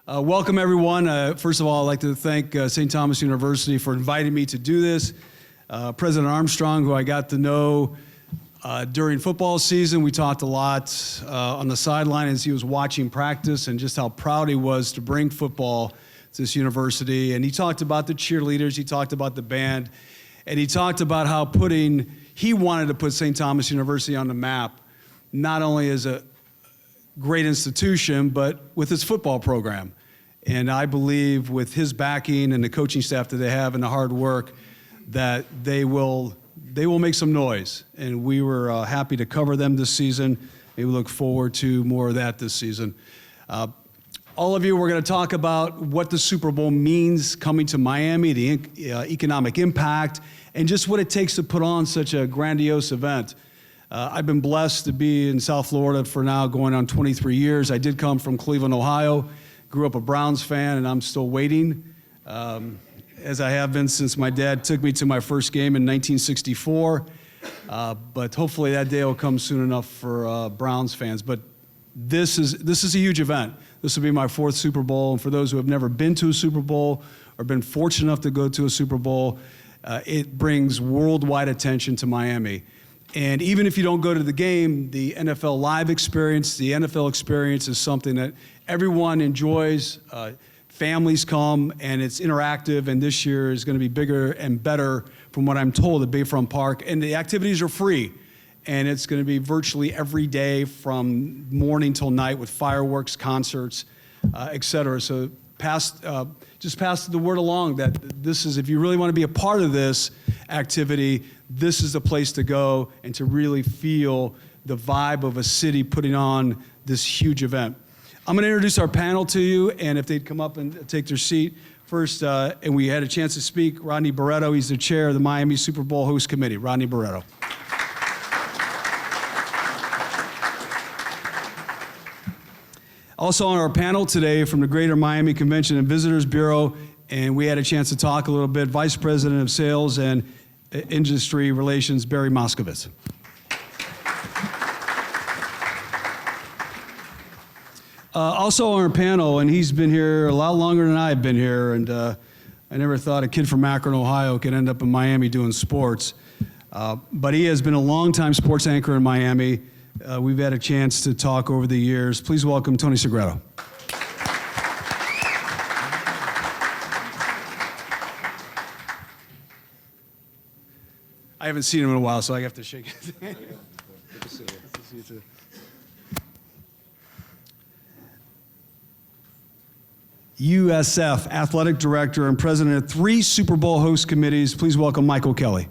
Welcome, everyone. First of all, I'd like to thank St. Thomas University for inviting me to do this. President Armstrong, who I got to know during football season, we talked a lot on the sideline as he was watching practice and just how proud he was to bring football to this university. And he talked about the cheerleaders, he talked about the band, and he talked about how he wanted to put St. Thomas University on the map, not only as a great institution, but with its football program. And I believe with his backing and the coaching staff that they have and the hard work, that they will make some noise. And we were happy to cover them this season. And we look forward to more of that this season. All of you, we're going to talk about what the Super Bowl means coming to Miami, the economic impact, and just what it takes to put on such a grandiose event. I've been blessed to be in South Florida for now going on 23 years. I did come from Cleveland, Ohio, grew up a Browns fan, and I'm still waiting, as I have been since my dad took me to my first game in 1964. But hopefully that day will come soon enough for Browns fans. But this is a huge event. This will be my fourth Super Bowl, and for those who have never been to a Super Bowl or been fortunate enough to go to a Super Bowl, it brings worldwide attention to Miami. And even if you don't go to the game, the NFL Live experience, the NFL experience is something that everyone enjoys. Families come, and it's interactive, and this year is going to be bigger and better from what I'm told at Bayfront Park. And the activities are free, and it's going to be virtually every day from morning till night with fireworks, concerts, et cetera. So just pass the word along that this is, if you really want to be a part of this activity, this is the place to go and to really feel the vibe of a city putting on this huge event. I'm going to introduce our panel to you, and if they'd come up and take their seat. First, and we had a chance to speak, Rodney Barreto. He's the chair of the Miami Super Bowl Host Committee. Rodney Barreto. Also on our panel today from the Greater Miami Convention and Visitors Bureau, and we had a chance to talk a little bit, Vice President of Sales and Industry Relations, Barry Moskowitz. Also on our panel, and he's been here a lot longer than I've been here, and I never thought a kid from Akron, Ohio could end up in Miami doing sports. But he has been a longtime sports anchor in Miami. We've had a chance to talk over the years. Please welcome Tony Segreto. I haven't seen him in a while, so I have to shake his hand. Good to see you. Good to see you too. USF Athletic Director and President of 3 Super Bowl host committees. Please welcome Michael Kelly.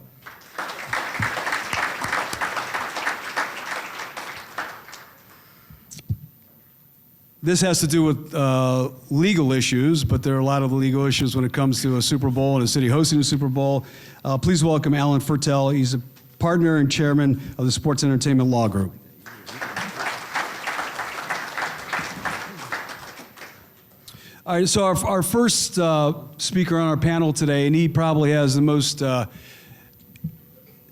This has to do with legal issues, but there are a lot of legal issues when it comes to a Super Bowl and a city hosting a Super Bowl. Please welcome Alan Fertel. He's a partner and chairman of the Sports Entertainment Law Group. All right, so our first speaker on our panel today, and he probably has the most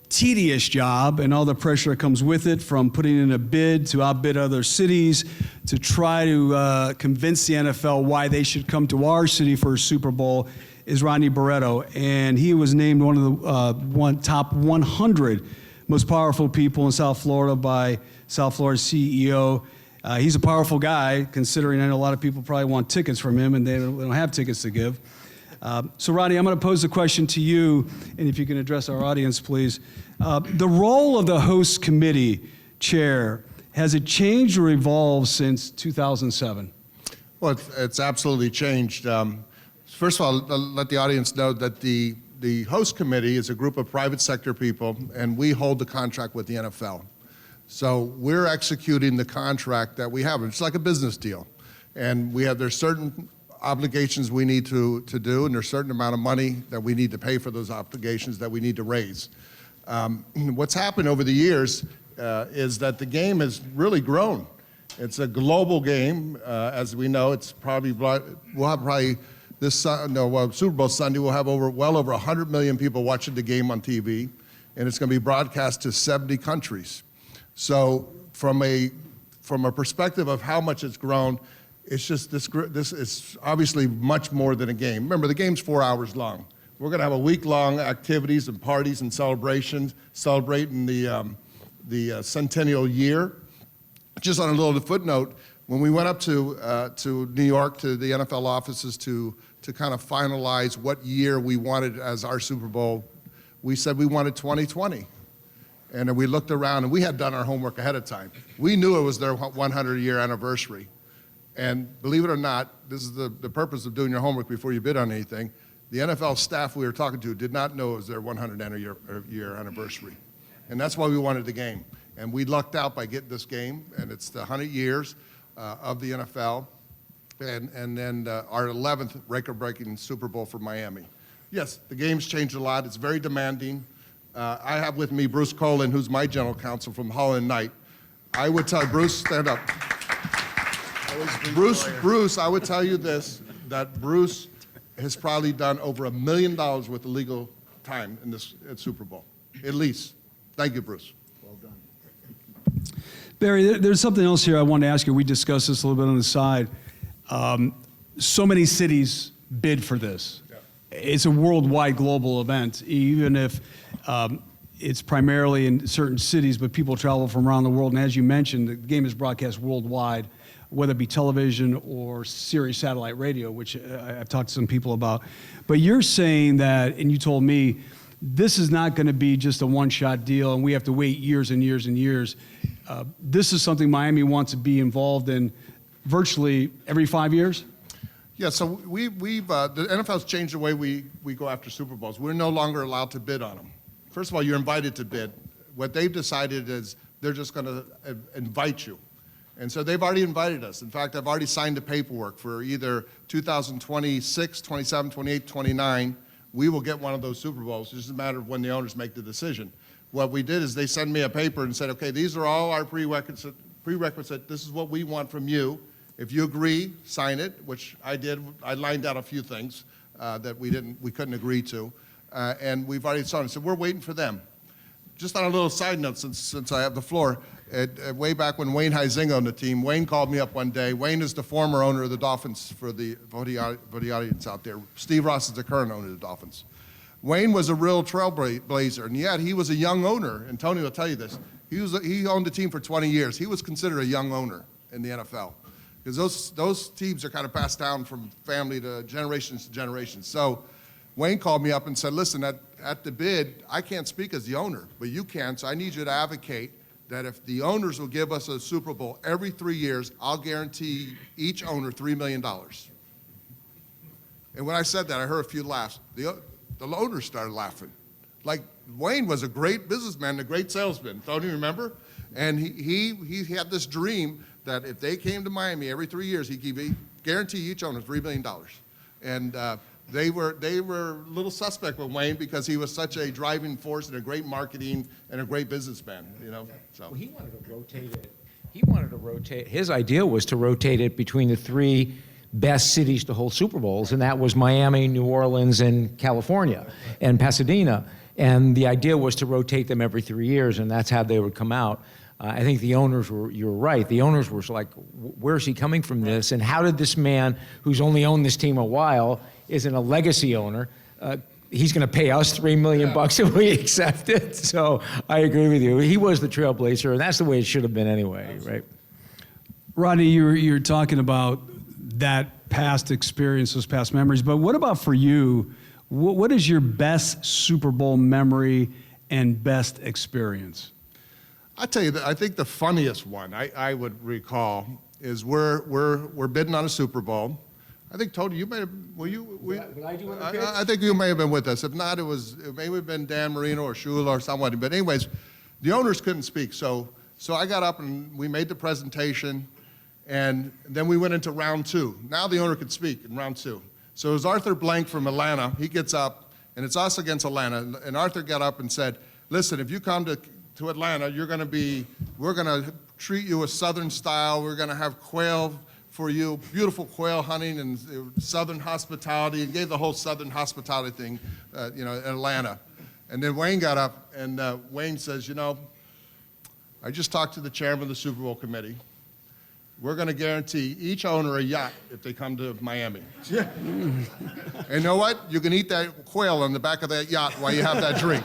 tedious job and all the pressure that comes with it, from putting in a bid to outbid other cities to try to convince the NFL why they should come to our city for a Super Bowl, is Rodney Barreto. And he was named one of the top 100 most powerful people in South Florida by South Florida's CEO. He's a powerful guy, considering I know a lot of people probably want tickets from him, and they don't have tickets to give. So, Rodney, I'm going to pose a question to you, and if you can address our audience, please. The role of the host committee chair, has it changed or evolved since 2007? Well, it's absolutely changed. First of all, let the audience know that the host committee is a group of private sector people, and we hold the contract with the NFL. So we're executing the contract that we have. It's like a business deal. And there's certain obligations we need to do, and there's a certain amount of money that we need to pay for those obligations that we need to raise. What's happened over the years is that the game has really grown. It's a global game. As we know, we'll have probably Super Bowl Sunday, we'll have well over 100 million people watching the game on TV, and it's going to be broadcast to 70 countries. So from a perspective of how much it's grown, It's just this is obviously much more than a game. Remember, the game's 4 hours long. We're going to have a week-long activities and parties and celebrations, celebrating the centennial year. Just on a little footnote, when we went up to New York to the NFL offices to kind of finalize what year we wanted as our Super Bowl, we said we wanted 2020. And then we looked around, and we had done our homework ahead of time. We knew it was their 100-year anniversary. And believe it or not, this is the purpose of doing your homework before you bid on anything. The NFL staff we were talking to did not know it was their 100-year anniversary. And that's why we wanted the game. And we lucked out by getting this game, and it's the 100 years of the NFL, and then our 11th record-breaking Super Bowl for Miami. Yes, the game's changed a lot. It's very demanding. I have with me Bruce Colin, who's my general counsel from Holland Knight. I would tell Bruce, stand up. Bruce, I would tell you this, that Bruce has probably done over $1 million worth of legal time in this Super Bowl, at least. Thank you, Bruce. Well done. Barry, there's something else here I wanted to ask you. We discussed this a little bit on the side. So many cities bid for this. Yeah. It's a worldwide global event, even if it's primarily in certain cities, but people travel from around the world. And as you mentioned, the game is broadcast worldwide, whether it be television or Sirius satellite radio, which I've talked to some people about. But you're saying that, and you told me, this is not going to be just a one-shot deal, and we have to wait years and years and years. This is something Miami wants to be involved in virtually every 5 years? Yeah, so we've the NFL's changed the way we go after Super Bowls. We're no longer allowed to bid on them. First of all, you're invited to bid. What they've decided is they're just going to invite you. And so they've already invited us. In fact, I've already signed the paperwork for either 2026, 27, 28, 29. We will get one of those Super Bowls. It's just a matter of when the owners make the decision. What we did is they sent me a paper and said, okay, these are all our prerequisite. This is what we want from you. If you agree, sign it, which I did. I lined out a few things that we couldn't agree to. And we've already signed it. So we're waiting for them. Just on a little side note, since I have the floor, way back when Wayne Huizinga owned the team, Wayne called me up one day. Wayne is the former owner of the Dolphins for the audience out there. Steve Ross is the current owner of the Dolphins. Wayne was a real trailblazer, and yet he was a young owner, and Tony will tell you this. He owned the team for 20 years. He was considered a young owner in the NFL because those teams are kind of passed down from family to generations. So Wayne called me up and said, listen, at the bid, I can't speak as the owner, but you can, so I need you to advocate that if the owners will give us a Super Bowl every 3 years, I'll guarantee each owner $3 million. And when I said that, I heard a few laughs. The owners started laughing. Like, Wayne was a great businessman, a great salesman. Tony, remember? And he had this dream that if they came to Miami every 3 years, he'd guarantee each owner $3 million. And they were a little suspect with Wayne because he was such a driving force and a great marketing and a great businessman, you know. So well, he wanted to rotate it. His idea was to rotate it between the three best cities to hold Super Bowls, and that was Miami, New Orleans, and California, and Pasadena. And the idea was to rotate them every 3 years, and that's how they would come out. I think the owners you're right, the owners were like, where's he coming from this? And how did this man, who's only owned this team a while, isn't a legacy owner, he's going to pay us $3 million if we accept it. So I agree with you. He was the trailblazer, and that's the way it should have been anyway, right? Rodney, you're talking about that past experience, those past memories, but what about for you? What is your best Super Bowl memory and best experience? I tell you that I think the funniest one I would recall is we're bidding on a Super Bowl. I think Tony, you may have. Were you? Did I do one of the I think you may have been with us. If not, it may have been Dan Marino or Shula or someone. But anyways, the owners couldn't speak, so I got up and we made the presentation, and then we went into round two. Now the owner could speak in round two. So it was Arthur Blank from Atlanta. He gets up, and it's us against Atlanta. And Arthur got up and said, "Listen, if you come to Atlanta, we're going to treat you a Southern style. We're going to have quail for you, beautiful quail hunting and Southern hospitality," and gave the whole Southern hospitality thing, in Atlanta. And then Wayne got up, and Wayne says, I just talked to the chairman of the Super Bowl committee. we're going to guarantee each owner a yacht if they come to Miami. And you know what? You can eat that quail on the back of that yacht while you have that drink.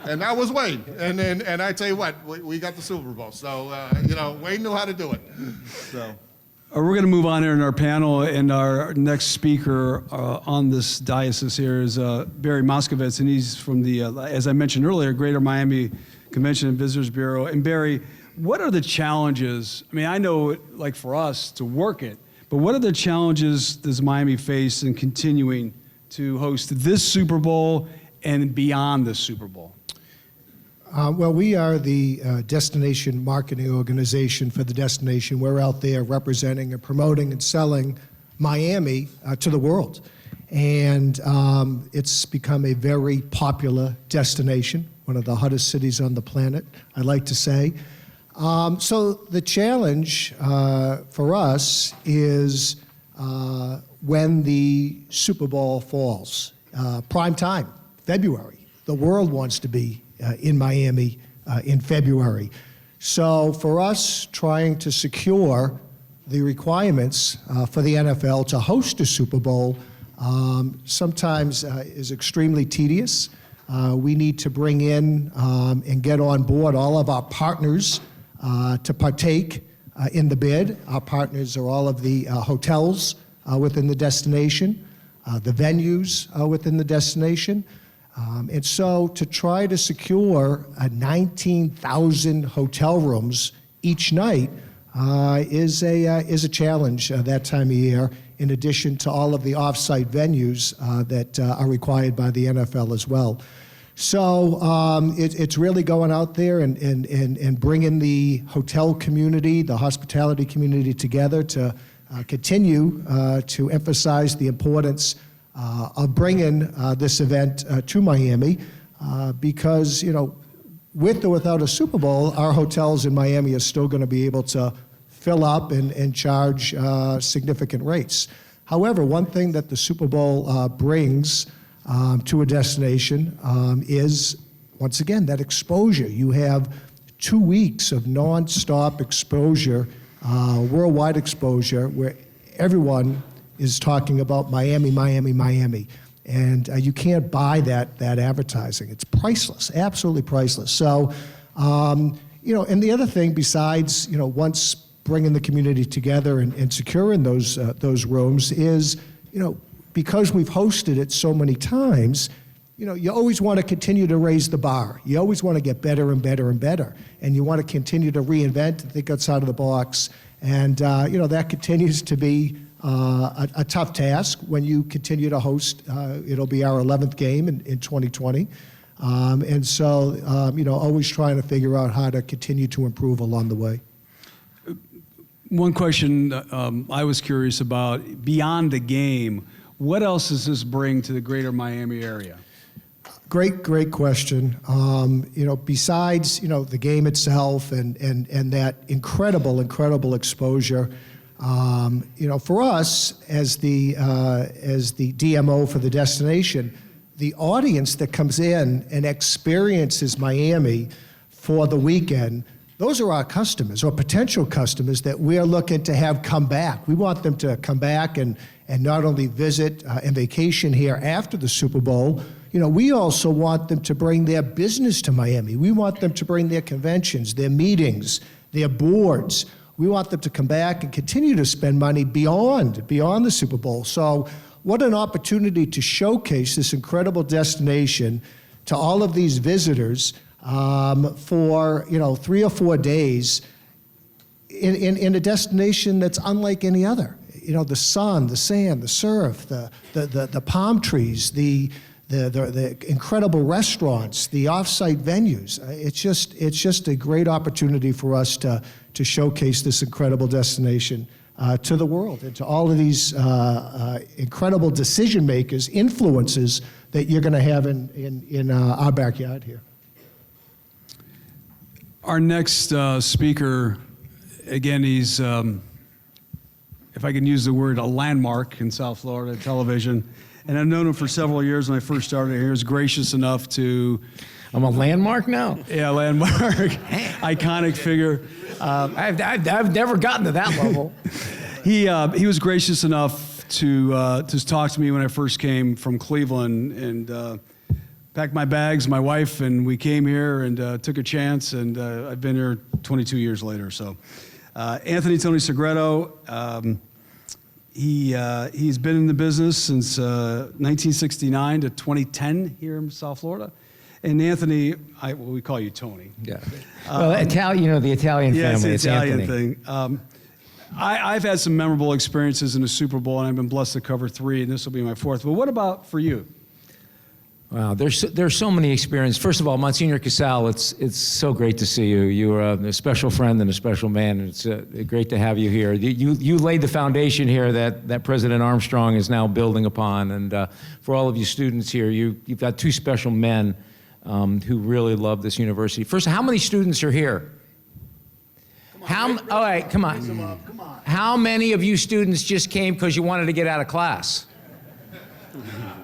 And that was Wayne. And I tell you what, we got the Super Bowl. So, Wayne knew how to do it. So. We're going to move on here in our panel, and our next speaker on this diocese here is Barry Moskowitz, and he's from the, as I mentioned earlier, Greater Miami Convention and Visitors Bureau. And Barry, what are the challenges? I mean, I know, like for us to work it, but what are the challenges does Miami face in continuing to host this Super Bowl and beyond the Super Bowl? Well, we are the destination marketing organization for the destination. We're out there representing and promoting and selling Miami to the world. And it's become a very popular destination, one of the hottest cities on the planet, I like to say. So the challenge for us is when the Super Bowl falls. Prime time, February. The world wants to be in Miami in February. So for us, trying to secure the requirements for the NFL to host a Super Bowl sometimes is extremely tedious. We need to bring in and get on board all of our partners to partake in the bid. Our partners are all of the hotels within the destination, the venues within the destination. And so to try to secure 19,000 hotel rooms each night is a challenge that time of year, in addition to all of the off-site venues that are required by the NFL as well. So it's really going out there and bringing the hotel community, the hospitality community together to continue to emphasize the importance of bringing this event to Miami because, with or without a Super Bowl, our hotels in Miami are still going to be able to fill up and charge significant rates. However, one thing that the Super Bowl brings to a destination is, once again, that exposure. You have 2 weeks of nonstop exposure, worldwide exposure, where everyone is talking about Miami, Miami, Miami. And you can't buy that advertising. It's priceless, absolutely priceless. So, and the other thing besides, once bringing the community together and securing those rooms is, because we've hosted it so many times, you always want to continue to raise the bar. You always want to get better and better and better. And you want to continue to reinvent and think outside of the box. And, that continues to be a tough task when you continue to host. It'll be our 11th game in 2020. And so, always trying to figure out how to continue to improve along the way. One question I was curious about, beyond the game, what else does this bring to the greater Miami area? Great question. Besides, the game itself and that incredible exposure, for us as the DMO for the destination, the audience that comes in and experiences Miami for the weekend, those are our customers or potential customers that we're looking to have come back. We want them to come back and not only visit and vacation here after the Super Bowl. We also want them to bring their business to Miami. We want them to bring their conventions, their meetings, their boards. We want them to come back and continue to spend money beyond the Super Bowl. So what an opportunity to showcase this incredible destination to all of these visitors for 3 or 4 days in a destination that's unlike any other. The sun, the sand, the surf, the palm trees, the incredible restaurants, the off-site venues. It's just a great opportunity for us to showcase this incredible destination to the world and to all of these incredible decision makers, influences that you're going to have in our backyard here. Our next speaker, again, he's, if I can use the word, a landmark in South Florida television. And I've known him for several years when I first started here. He was gracious enough to I'm a landmark now. Yeah, landmark, iconic figure. I've never gotten to that level. He was gracious enough to talk to me when I first came from Cleveland and packed my bags, my wife, and we came here and took a chance. And I've been here 22 years later. So, Anthony Tony Segreto. He's been in the business since 1969 to 2010 here in South Florida. And Anthony, we call you Tony. Yeah. Well, Italian, the Italian family. Yeah, it's the Italian Anthony. thing. I've had some memorable experiences in the Super Bowl, and I've been blessed to cover 3, and this will be my 4th. But what about for you? Wow, there's so many experiences. First of all, Monsignor Casal, it's so great to see you. You are a special friend and a special man, and it's great to have you here. You laid the foundation here that President Armstrong is now building upon, and for all of you students here, you've got 2 special men who really love this university. First, how many students are here? All right, come on. How many of you students just came because you wanted to get out of class?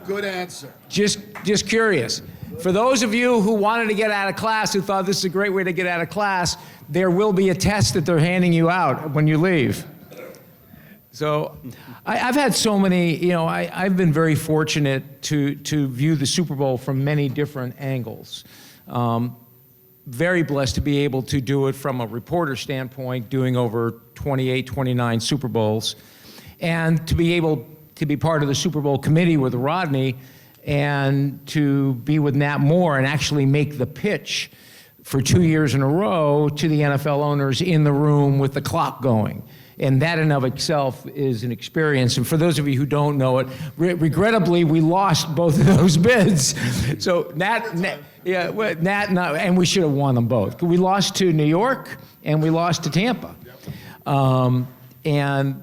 Good answer. Just curious. For those of you who wanted to get out of class, who thought this is a great way to get out of class, there will be a test that they're handing you out when you leave. So I've had so many, I've been very fortunate to view the Super Bowl from many different angles. Very blessed to be able to do it from a reporter standpoint, doing over 28, 29 Super Bowls, and to be able to be part of the Super Bowl committee with Rodney and to be with Nat Moore and actually make the pitch for 2 years in a row to the NFL owners in the room with the clock going. And that in of itself is an experience. And for those of you who don't know it, regrettably, we lost both of those bids. So Nat and we should have won them both. We lost to New York and we lost to Tampa. And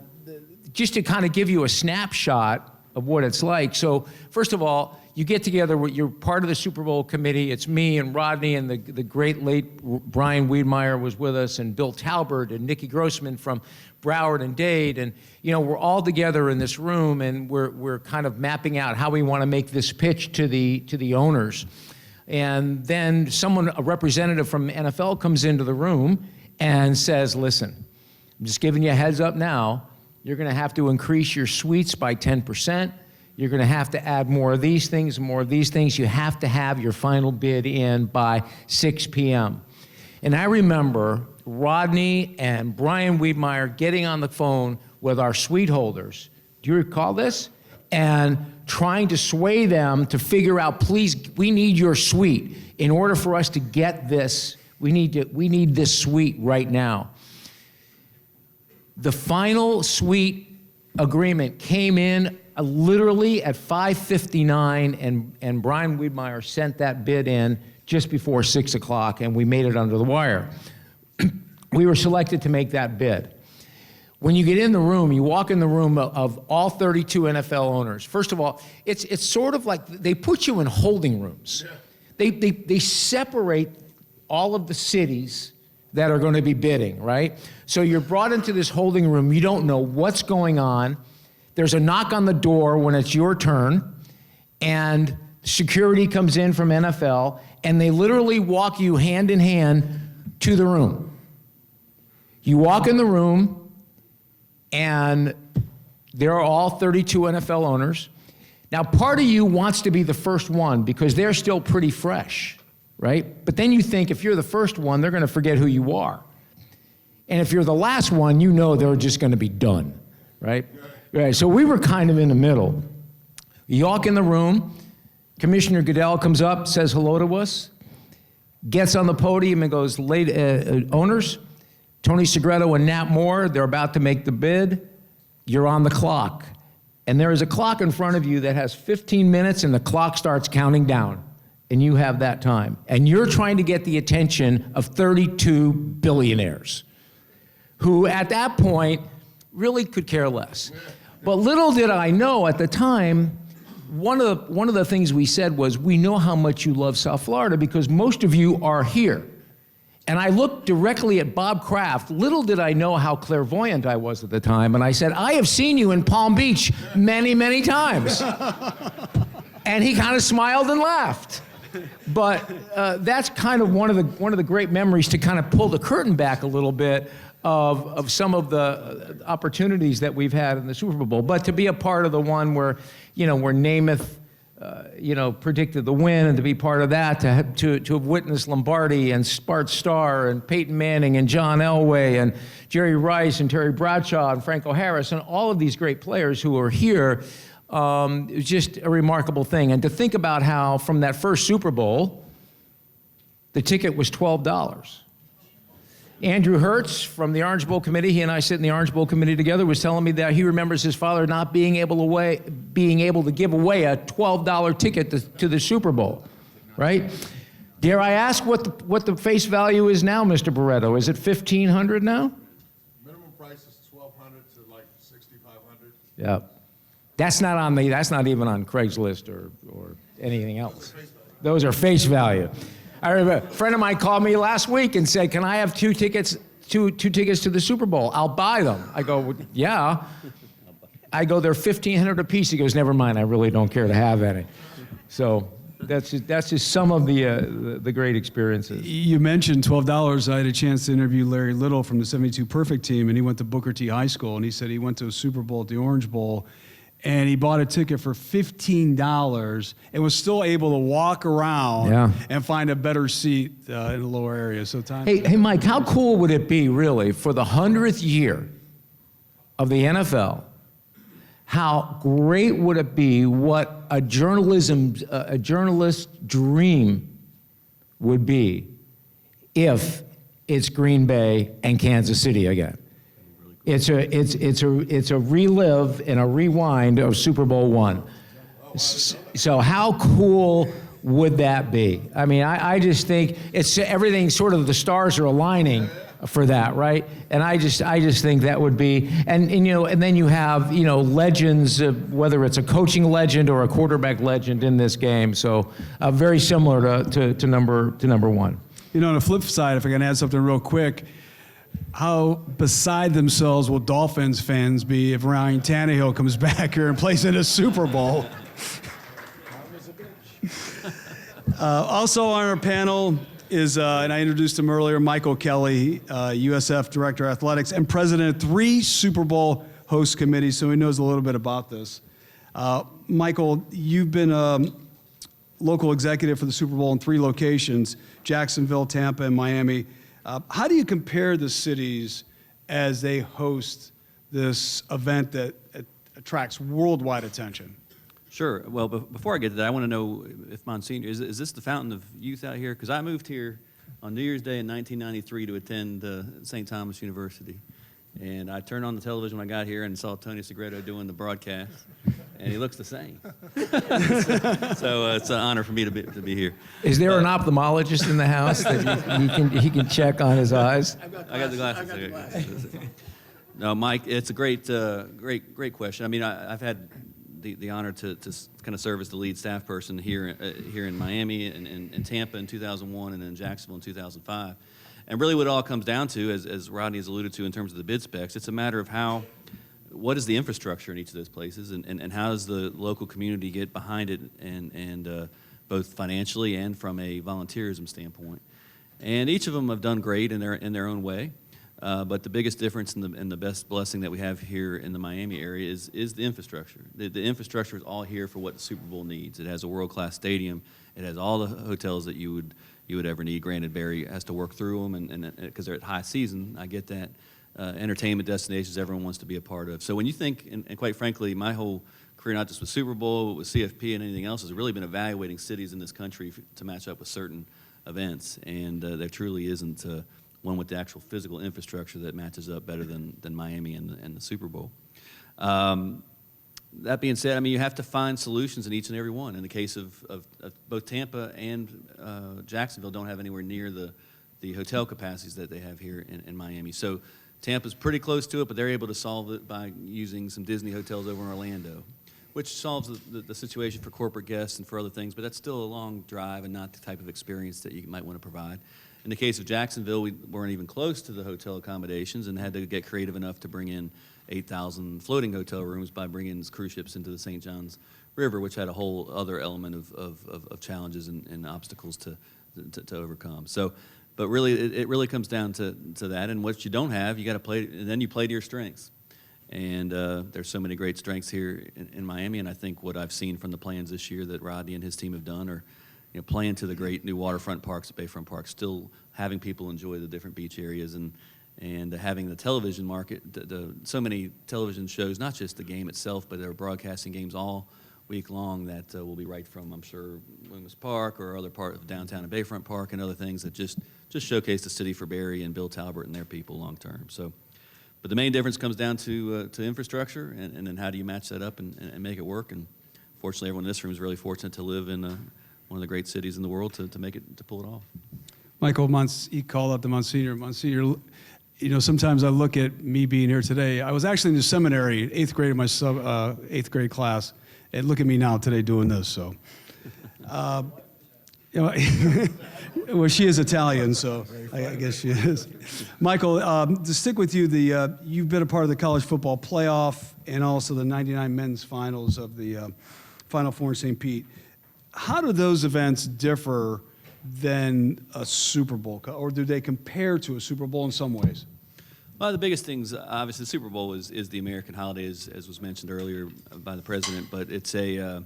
just to kind of give you a snapshot of what it's like. So first of all, you get together, you're part of the Super Bowl committee. It's me and Rodney and the great late Brian Wiedmeyer was with us, and Bill Talbert and Nikki Grossman from Broward and Dade. And, we're all together in this room, and we're kind of mapping out how we want to make this pitch to the owners. And then a representative from NFL comes into the room and says, listen, I'm just giving you a heads up now. You're going to have to increase your suites by 10%. You're going to have to add more of these things, more of these things. You have to have your final bid in by 6 p.m. And I remember Rodney and Brian Wiedmeyer getting on the phone with our suite holders. Do you recall this? And trying to sway them to figure out, please, we need your suite. In order for us to get this, we need this suite right now. The final suite agreement came in literally at 5:59, and Brian Wiedmeyer sent that bid in just before 6 o'clock, and we made it under the wire. We were selected to make that bid. When you get in the room, you walk in the room of all 32 NFL owners. First of all, it's sort of like they put you in holding rooms. They separate all of the cities that are going to be bidding, right? So you're brought into this holding room. You don't know what's going on. There's a knock on the door when it's your turn, and security comes in from NFL, and they literally walk you hand in hand to the room. You walk in the room, and there are all 32 NFL owners. Now, part of you wants to be the first one because they're still pretty fresh, right? But then you think if you're the first one, they're going to forget who you are. And if you're the last one, you know they're just going to be done, right? Right. So we were kind of in the middle. You walk in the room, Commissioner Goodell comes up, says hello to us, gets on the podium and goes, owners, Tony Segreto and Nat Moore, they're about to make the bid. You're on the clock. And there is a clock in front of you that has 15 minutes, and the clock starts counting down. And you have that time. And you're trying to get the attention of 32 billionaires who, at that point, really could care less. But little did I know at the time, one of the things we said was, we know how much you love South Florida because most of you are here. And I looked directly at Bob Kraft. Little did I know how clairvoyant I was at the time. And I said, I have seen you in Palm Beach many, many times. And he kind of smiled and laughed. But that's kind of one of the great memories to kind of pull the curtain back a little bit of some of the opportunities that we've had in the Super Bowl. But to be a part of the one where, where Namath, predicted the win, and to be part of that, to have witnessed Lombardi and Bart Starr and Peyton Manning and John Elway and Jerry Rice and Terry Bradshaw and Franco Harris and all of these great players who are here, it was just a remarkable thing. And to think about how from that first Super Bowl, the ticket was $12. Andrew Hertz from the Orange Bowl Committee, he and I sit in the Orange Bowl Committee together, was telling me that he remembers his father not being able to give away a $12 ticket to the Super Bowl, right? Dare I ask what the face value is now, Mr. Barreto? Is it $1,500 now? Minimum price is $1,200 to like $6,500. Yeah. That's not even on Craigslist or anything else. Those are face value. I remember a friend of mine called me last week and said, "Can I have two tickets to the Super Bowl? I'll buy them." I go, "Well, yeah." I go, "They're $1,500 a piece." He goes, "Never mind. I really don't care to have any." So that's just some of the great experiences. You mentioned $12. I had a chance to interview Larry Little from the 72 Perfect team, and he went to Booker T High School, and he said he went to a Super Bowl at the Orange Bowl, and he bought a ticket for $15 and was still able to walk around and find a better seat in the lower area. So Hey, Mike, how cool would it be, really, for the 100th year of the NFL? How great would it be what a journalist's dream would be if it's Green Bay and Kansas City again? It's a relive and a rewind of Super Bowl I. So how cool would that be? I mean, I just think it's everything. Sort of the stars are aligning for that, right? And I just think that would be, and then you have legends, whether it's a coaching legend or a quarterback legend in this game. So very similar to number one. On the flip side, if I can add something real quick. How beside themselves will Dolphins fans be if Ryan Tannehill comes back here and plays in a Super Bowl? Also on our panel is, and I introduced him earlier, Michael Kelly, USF Director of Athletics and President of 3 Super Bowl host committees, so he knows a little bit about this. Michael, you've been a local executive for the Super Bowl in 3 locations, Jacksonville, Tampa, and Miami. How do you compare the cities as they host this event that attracts worldwide attention? Sure. Well, before I get to that, I want to know if Monsignor, is this the fountain of youth out here? Because I moved here on New Year's Day in 1993 to attend St. Thomas University. And I turned on the television when I got here and saw Tony Segreto doing the broadcast, and he looks the same. So it's an honor for me to be here. Is there an ophthalmologist in the house that he can check on his eyes? I got the glasses. No, Mike, it's a great question. I mean, I've had the honor to kind of serve as the lead staff person here in Miami and Tampa in 2001 and in Jacksonville in 2005. And really what it all comes down to, as Rodney has alluded to in terms of the bid specs, it's a matter of what is the infrastructure in each of those places and how does the local community get behind it and both financially and from a volunteerism standpoint. And each of them have done great in their own way. But the biggest difference and the best blessing that we have here in the Miami area is the infrastructure. The infrastructure is all here for what the Super Bowl needs. It has a world-class stadium. It has all the hotels that you would ever need. Granted, Barry has to work through them, and because they're at high season, I get that. Entertainment destinations everyone wants to be a part of. So when you think, and quite frankly, my whole career, not just with Super Bowl, but with CFP and anything else, has really been evaluating cities in this country to match up with certain events. And there truly isn't one with the actual physical infrastructure that matches up better than Miami and the Super Bowl. That being said, I mean, you have to find solutions in each and every one. In the case of both Tampa and Jacksonville don't have anywhere near the hotel capacities that they have here in Miami. So Tampa's pretty close to it, but they're able to solve it by using some Disney hotels over in Orlando, which solves the situation for corporate guests and for other things, but that's still a long drive and not the type of experience that you might want to provide. In the case of Jacksonville, we weren't even close to the hotel accommodations and had to get creative enough to bring in 8,000 floating hotel rooms by bringing cruise ships into the St. Johns River, which had a whole other element of challenges and obstacles to overcome. So, but really, it really comes down to that. And what you don't have, you got to play, and then you play to your strengths. And there's so many great strengths here in Miami, and I think what I've seen from the plans this year that Rodney and his team have done are, playing to the great new waterfront parks, bayfront parks, still having people enjoy the different beach areas, and having the television market, so many television shows, not just the game itself, but they're broadcasting games all week long that will be right from, I'm sure, Williams Park or other part of downtown and Bayfront Park and other things that just showcase the city for Barry and Bill Talbert and their people long term. So, but the main difference comes down to infrastructure and then how do you match that up and make it work. And fortunately, everyone in this room is really fortunate to live in one of the great cities in the world to pull it off. Michael, you called out the Monsignor. Monsignor, sometimes I look at me being here today. I was actually in the seminary, 8th grade, in my 8th grade class, and look at me now today doing this. So, well, she is Italian, so I guess she is. Michael, to stick with you, you've been a part of the college football playoff and also the '99 men's finals of the Final Four in St. Pete. How do those events differ than a Super Bowl, or do they compare to a Super Bowl in some ways? Well, the biggest things, obviously, the Super Bowl is the American holiday, as was mentioned earlier by the president. But it's so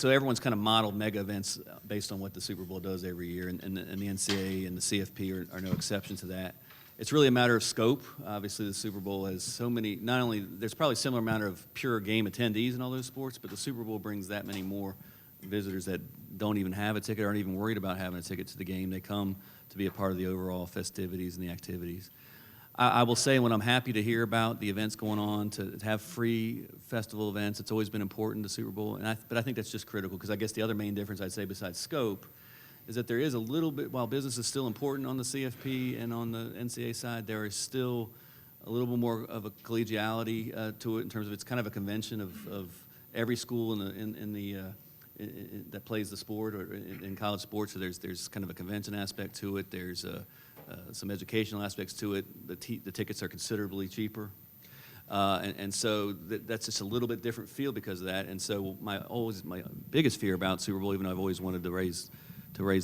everyone's kind of modeled mega events based on what the Super Bowl does every year, and the NCAA and the CFP are no exception to that. It's really a matter of scope. Obviously, the Super Bowl has so many. Not only there's probably a similar amount of pure game attendees in all those sports, but the Super Bowl brings that many more visitors that don't even have a ticket, aren't even worried about having a ticket to the game. They come to be a part of the overall festivities and the activities. I will say, when I'm happy to hear about the events going on, to have free festival events, it's always been important, the Super Bowl. But I think that's just critical, because I guess the other main difference I'd say besides scope is that there is a little bit, while business is still important on the CFP and on the NCAA side, there is still a little bit more of a collegiality to it in terms of it's kind of a convention of every school that plays the sport or in college sports. So there's kind of a convention aspect to it. There's some educational aspects to it. The tickets are considerably cheaper. And so that's just a little bit different feel because of that. And so my biggest fear about Super Bowl, even though I've always wanted to raise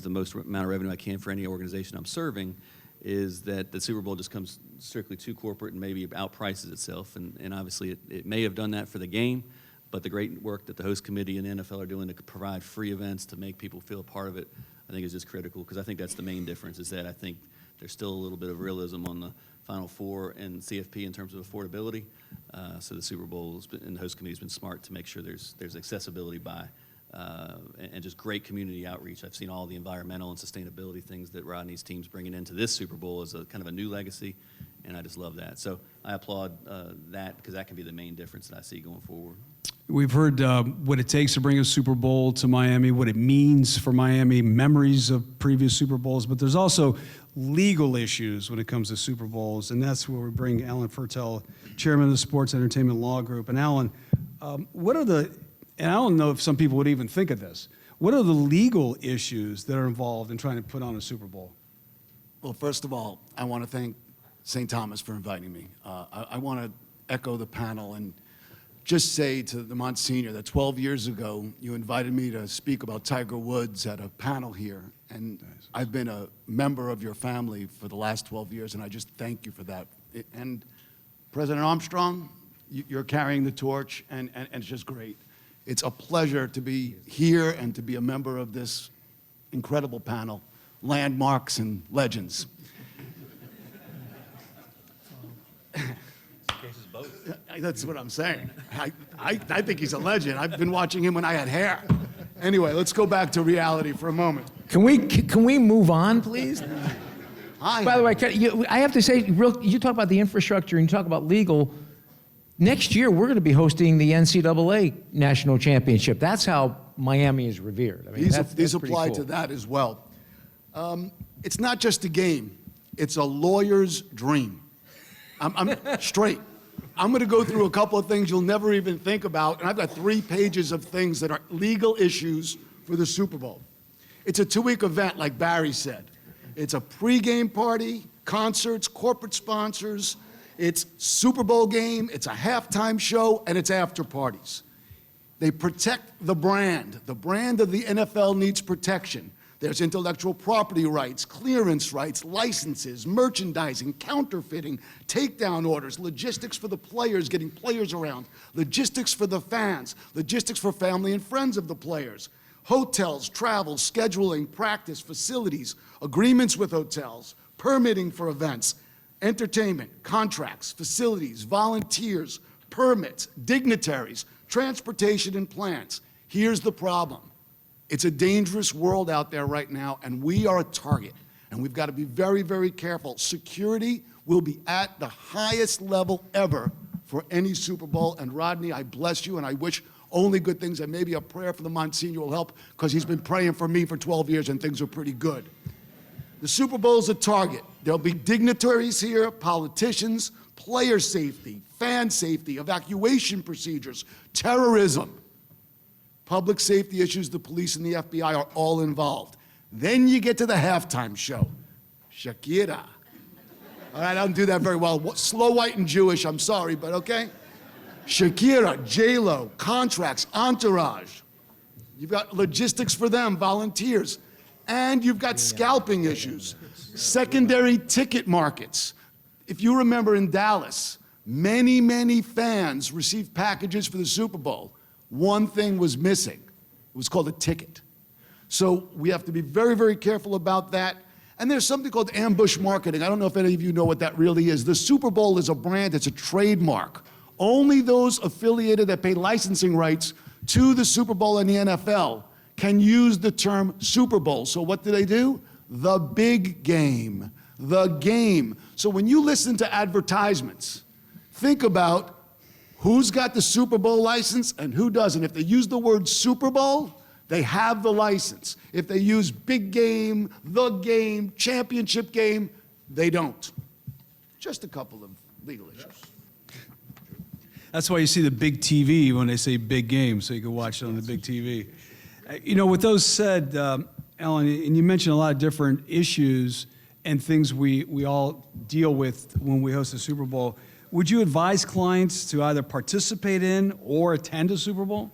the most amount of revenue I can for any organization I'm serving, is that the Super Bowl just comes strictly too corporate and maybe outprices itself. And obviously it may have done that for the game, but the great work that the host committee and the NFL are doing to provide free events to make people feel a part of it, I think is just critical, because I think that's the main difference, is that I think there's still a little bit of realism on the Final Four and CFP in terms of affordability. So the Super Bowl and the host committee has been smart to make sure there's accessibility and just great community outreach. I've seen all the environmental and sustainability things that Rodney's team's bringing into this Super Bowl as a kind of a new legacy, and I just love that. So I applaud that, because that can be the main difference that I see going forward. We've heard what it takes to bring a Super Bowl to Miami, what it means for Miami, memories of previous Super Bowls, but there's also legal issues when it comes to Super Bowls, and that's where we bring Alan Fertel, chairman of the Sports Entertainment Law Group. And Alan, and I don't know if some people would even think of this, what are the legal issues that are involved in trying to put on a Super Bowl? Well, first of all, I want to thank St. Thomas for inviting me. I want to echo the panel and just say to the Monsignor that 12 years ago, you invited me to speak about Tiger Woods at a panel here, and I've been a member of your family for the last 12 years, and I just thank you for that. And President Armstrong, you're carrying the torch, and it's just great. It's a pleasure to be here and to be a member of this incredible panel, Landmarks and Legends. That's what I'm saying. I think he's a legend. I've been watching him when I had hair. Anyway, let's go back to reality for a moment. Can we move on, please? By the way, I have to say, you talk about the infrastructure and you talk about legal. Next year, we're going to be hosting the NCAA National Championship. That's how Miami is revered. I mean, These pretty apply cool. to that as well. It's not just a game. It's a lawyer's dream. I'm straight. I'm going to go through a couple of things you'll never even think about, and I've got 3 pages of things that are legal issues for the Super Bowl. It's a 2-week event, like Barry said. It's a pregame party, concerts, corporate sponsors. It's Super Bowl game, it's a halftime show, and it's after parties. They protect the brand. The brand of the NFL needs protection. There's intellectual property rights, clearance rights, licenses, merchandising, counterfeiting, takedown orders, logistics for the players, getting players around, logistics for the fans, logistics for family and friends of the players, hotels, travel, scheduling, practice, facilities, agreements with hotels, permitting for events, entertainment, contracts, facilities, volunteers, permits, dignitaries, transportation, and plans. Here's the problem. It's a dangerous world out there right now, and we are a target. And we've got to be very, very careful. Security will be at the highest level ever for any Super Bowl. And Rodney, I bless you, and I wish only good things, and maybe a prayer for the Monsignor will help, because he's been praying for me for 12 years, and things are pretty good. The Super Bowl is a target. There'll be dignitaries here, politicians, player safety, fan safety, evacuation procedures, terrorism. Public safety issues, the police and the FBI are all involved. Then you get to the halftime show. Shakira. All right, I don't do that very well. Slow, white, and Jewish, I'm sorry, but okay. Shakira, J-Lo, contracts, entourage. You've got logistics for them, volunteers. And you've got scalping issues, secondary ticket markets. If you remember in Dallas, many, many fans received packages for the Super Bowl. One thing was missing. It was called a ticket. So we have to be very, very careful about that. And there's something called ambush marketing. I don't know if any of you know what that really is. The Super Bowl is a brand, it's a trademark. Only those affiliated that pay licensing rights to the Super Bowl and the NFL can use the term Super Bowl. So what do? The big game, the game. So when you listen to advertisements, think about who's got the Super Bowl license and who doesn't. If they use the word Super Bowl, they have the license. If they use big game, the game, championship game, they don't. Just a couple of legal issues. That's why you see the big TV when they say big game, so you can watch it on the big TV. You know, with those said, Alan, and you mentioned a lot of different issues and things we all deal with when we host a Super Bowl. Would you advise clients to either participate in or attend a Super Bowl?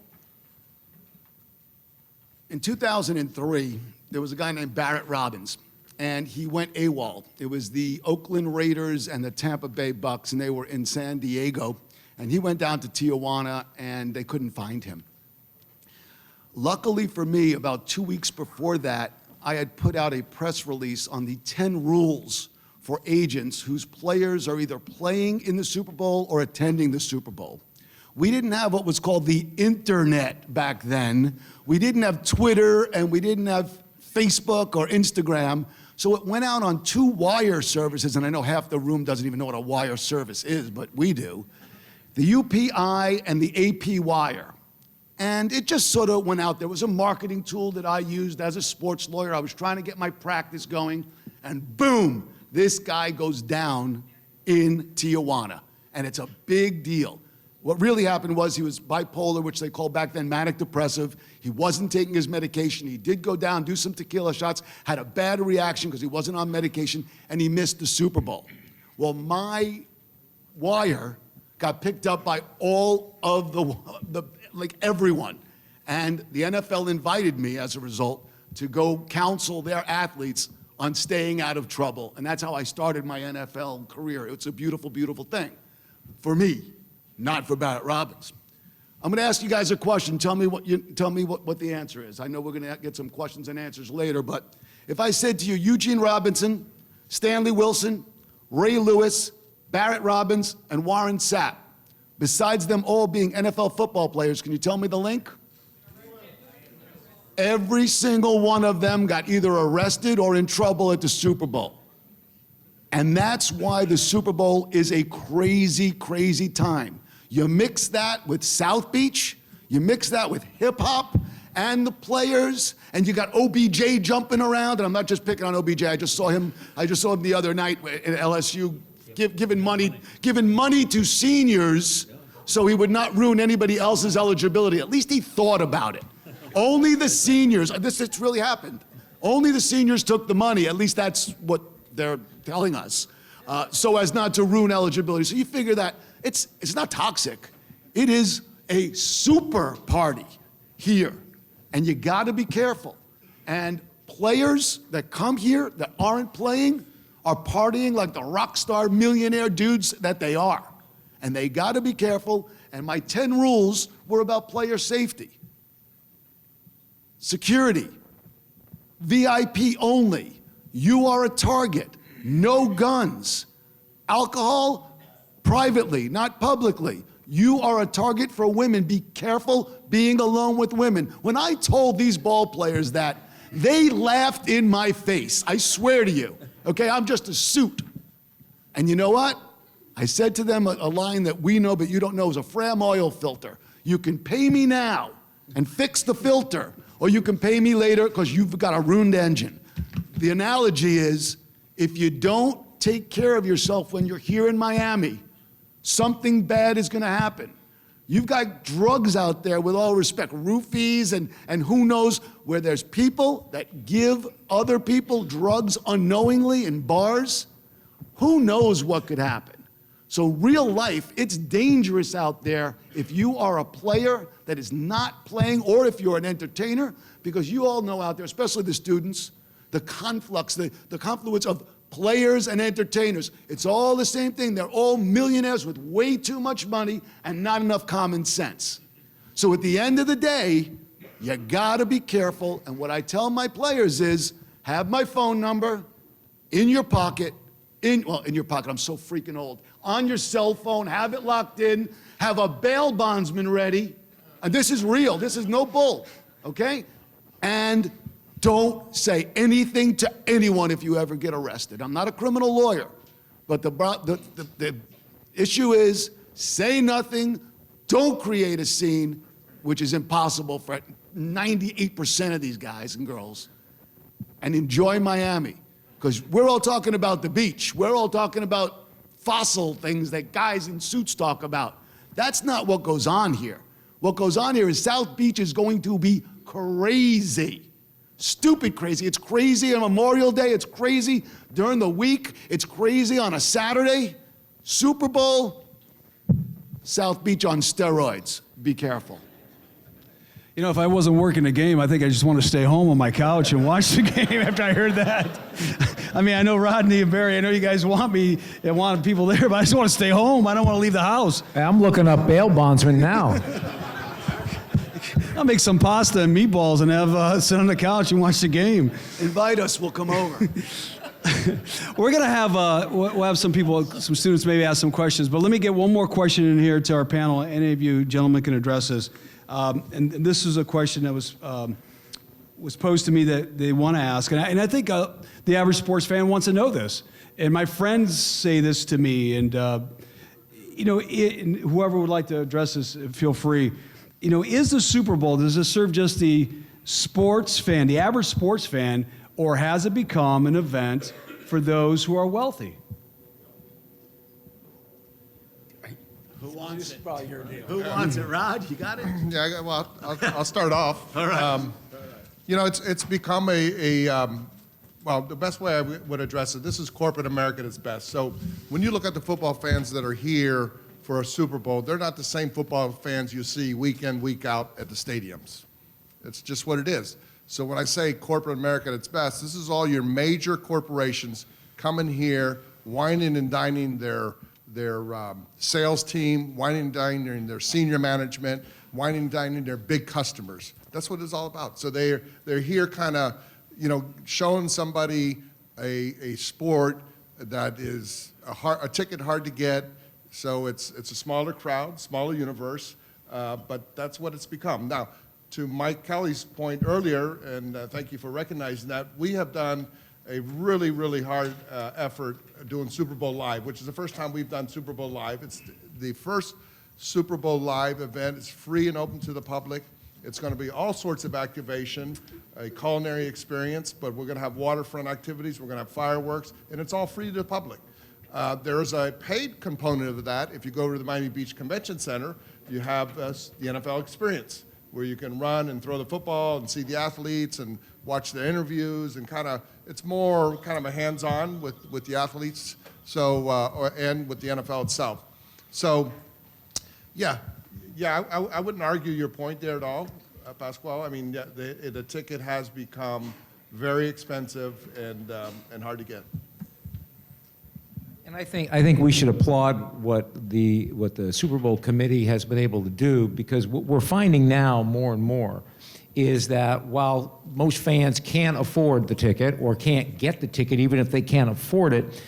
In 2003, there was a guy named Barrett Robbins, and he went AWOL. It was the Oakland Raiders and the Tampa Bay Bucks, and they were in San Diego. And he went down to Tijuana, and they couldn't find him. Luckily for me, about 2 weeks before that, I had put out a press release on the 10 rules for agents whose players are either playing in the Super Bowl or attending the Super Bowl. We didn't have what was called the internet back then. We didn't have Twitter, and we didn't have Facebook or Instagram. So it went out on 2 wire services, and I know half the room doesn't even know what a wire service is, but we do. The UPI and the AP wire. And it just sort of went out. There was a marketing tool that I used as a sports lawyer. I was trying to get my practice going, and boom, this guy goes down in Tijuana, and it's a big deal. What really happened was he was bipolar, which they called back then manic depressive. He wasn't taking his medication. He did go down, do some tequila shots, had a bad reaction because he wasn't on medication, and he missed the Super Bowl. Well, my wire got picked up by all of like everyone. And the NFL invited me as a result to go counsel their athletes on staying out of trouble. And that's how I started my NFL career. It's a beautiful, beautiful thing for me, not for Barrett Robbins. I'm going to ask you guys a question. Tell me what the answer is. I know we're going to get some questions and answers later, but if I said to you, Eugene Robinson, Stanley Wilson, Ray Lewis, Barrett Robbins, and Warren Sapp, besides them all being NFL football players, can you tell me the link? Every single one of them got either arrested or in trouble at the Super Bowl. And that's why the Super Bowl is a crazy, crazy time. You mix that with South Beach, you mix that with hip hop and the players, and you got OBJ jumping around, and I'm not just picking on OBJ, I just saw him the other night at LSU giving money to seniors so he would not ruin anybody else's eligibility. At least he thought about it. Only the seniors, it's really happened. Only the seniors took the money, at least that's what they're telling us, so as not to ruin eligibility. So you figure that it's not toxic. It is a super party here, and you got to be careful. And players that come here that aren't playing are partying like the rock star millionaire dudes that they are. And they got to be careful. And my 10 rules were about player safety, security, VIP only, you are a target, no guns, alcohol privately, not publicly. You are a target for women. Be careful being alone with women. When I told these ball players that, they laughed in my face. I swear to you. Okay, I'm just a suit. And you know what? I said to them a line that we know but you don't know is a Fram oil filter. You can pay me now and fix the filter, or you can pay me later because you've got a ruined engine. The analogy is, if you don't take care of yourself when you're here in Miami, something bad is going to happen. You've got drugs out there, with all respect, roofies and who knows, where there's people that give other people drugs unknowingly in bars. Who knows what could happen? So real life, it's dangerous out there if you are a player that is not playing, or if you're an entertainer, because you all know out there, especially the students, the conflux, the confluence of players and entertainers. It's all the same thing. They're all millionaires with way too much money and not enough common sense. So at the end of the day, you gotta be careful. And what I tell my players is, have my phone number in your pocket, in your pocket, I'm so freaking old, on your cell phone, have it locked in, have a bail bondsman ready, and this is real, this is no bull, okay? And don't say anything to anyone if you ever get arrested. I'm not a criminal lawyer, but the issue is, say nothing, don't create a scene, which is impossible for 98% of these guys and girls, and enjoy Miami. Because we're all talking about the beach. We're all talking about fossil things that guys in suits talk about. That's not what goes on here. What goes on here is South Beach is going to be crazy. Stupid crazy. It's crazy on Memorial Day. It's crazy during the week. It's crazy on a Saturday. Super Bowl, South Beach on steroids. Be careful. You know, if I wasn't working a game, I think I just want to stay home on my couch and watch the game after I heard that. I mean, I know Rodney and Barry, I know you guys want me and want people there, but I just want to stay home. I don't want to leave the house. Hey, I'm looking up bail bondsman now. I'll make some pasta and meatballs and have sit on the couch and watch the game. Invite us, we'll come over. We're going to have, we'll have some people, some students maybe ask some questions, but let me get one more question in here to our panel. Any of you gentlemen can address this. And this is a question that was posed to me that they want to ask. And I think the average sports fan wants to know this. And my friends say this to me, and you know, and whoever would like to address this, feel free. You know, is the Super Bowl, does it serve just the sports fan, the average sports fan, or has it become an event for those who are wealthy? Who wants it? Who wants it, Rod? You got it? Yeah, well, I'll start off. All right. You know, it's become well, the best way I would address it, this is corporate America at its best. So when you look at the football fans that are here for a Super Bowl, they're not the same football fans you see week in, week out at the stadiums. It's just what it is. So when I say corporate America at its best, this is all your major corporations coming here, whining and dining their sales team, whining and dining their senior management, whining and dining their big customers. That's what it's all about. So they're here kind of, you know, showing somebody a sport that is a ticket hard to get. So it's a smaller crowd, smaller universe, but that's what it's become. Now, to Mike Kelly's point earlier, and thank you for recognizing that, we have done a really, really hard effort doing Super Bowl Live, which is the first time we've done Super Bowl Live. It's the first Super Bowl Live event. It's free and open to the public. It's going to be all sorts of activation, a culinary experience, but we're going to have waterfront activities, we're going to have fireworks, and it's all free to the public. There is a paid component of that. If you go to the Miami Beach Convention Center, you have the NFL experience. where you can run and throw the football and see the athletes and watch their interviews and it's more kind of a hands-on with the athletes, and with the NFL itself. So, I wouldn't argue your point there at all, Pasquale. I mean, the ticket has become very expensive and hard to get. And I think we should applaud what the Super Bowl committee has been able to do, because what we're finding now more and more is that while most fans can't afford the ticket or can't get the ticket even if they can't afford it,